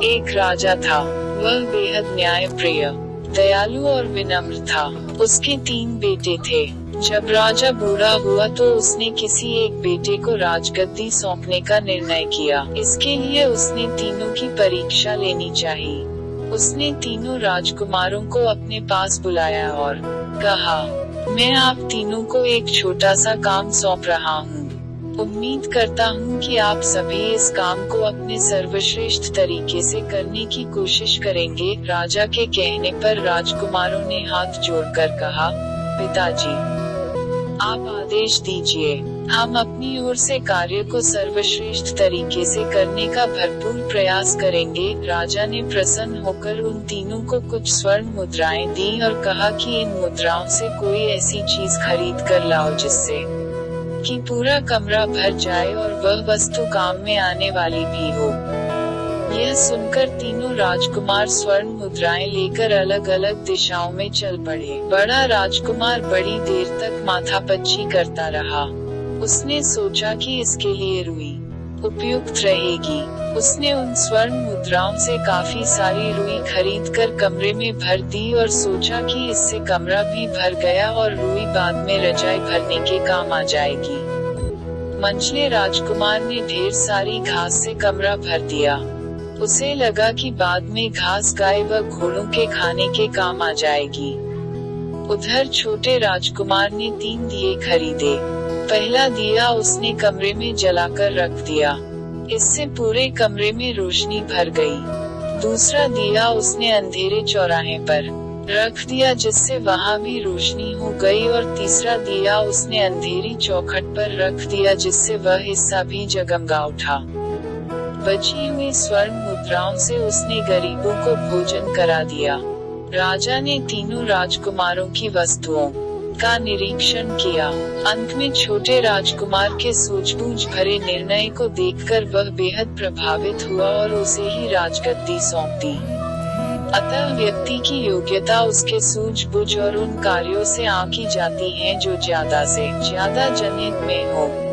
एक राजा था। वह बेहद न्यायप्रिय, दयालु और विनम्र था। उसके 3 बेटे थे। जब राजा बूढ़ा हुआ तो उसने किसी एक बेटे को राजगद्दी सौंपने का निर्णय किया। इसके लिए उसने तीनों की परीक्षा लेनी चाहिए। उसने तीनों राजकुमारों को अपने पास बुलाया और कहा, मैं आप तीनों को एक छोटा सा काम सौंप रहा हूँ। उम्मीद करता हूँ कि आप सभी इस काम को अपने सर्वश्रेष्ठ तरीके से करने की कोशिश करेंगे। राजा के कहने पर राजकुमारों ने हाथ जोड़कर कहा, पिताजी, आप आदेश दीजिए। हम अपनी ओर से कार्य को सर्वश्रेष्ठ तरीके से करने का भरपूर प्रयास करेंगे। राजा ने प्रसन्न होकर उन तीनों को कुछ स्वर्ण मुद्राएं दी और कहा कि इन मुद्राओं से कोई ऐसी चीज खरीद कर लाओ जिससे कि पूरा कमरा भर जाए और वह वस्तु काम में आने वाली भी हो। यह सुनकर तीनों राजकुमार स्वर्ण मुद्राएं लेकर अलग अलग दिशाओं में चल पड़े। बड़ा राजकुमार बड़ी देर तक माथापच्ची करता रहा। उसने सोचा कि इसके लिए रुई उपयुक्त रहेगी। उसने उन स्वर्ण मुद्राओं से काफी सारी रुई खरीदकर कमरे में भर दी और सोचा कि इससे कमरा भी भर गया और रुई बाद में रजाई भरने के काम आ जाएगी। मंझले राजकुमार ने ढेर सारी घास से कमरा भर दिया। उसे लगा कि बाद में घास गाय व घोड़ों के खाने के काम आ जाएगी। उधर छोटे राजकुमार ने 3 दिए खरीदे। पहला दिया उसने कमरे में जलाकर रख दिया। इससे पूरे कमरे में रोशनी भर गई। दूसरा दिया उसने अंधेरे चौराहे पर रख दिया जिससे वहाँ भी रोशनी हो गई और तीसरा दिया उसने अंधेरी चौखट पर रख दिया जिससे वह हिस्सा भी जगमगा उठा। बची हुई स्वर्ण मुद्राओं से उसने गरीबों को भोजन करा दिया। राजा ने तीनों राजकुमारों की वस्तुओं का निरीक्षण किया। अंत में छोटे राजकुमार के सूझबूझ भरे निर्णय को देखकर वह बेहद प्रभावित हुआ और उसे ही राजगद्दी सौंप दी। अतः व्यक्ति की योग्यता उसके सूझबूझ और उन कार्यों से आंकी जाती हैं जो ज्यादा से ज्यादा जनहित में हो।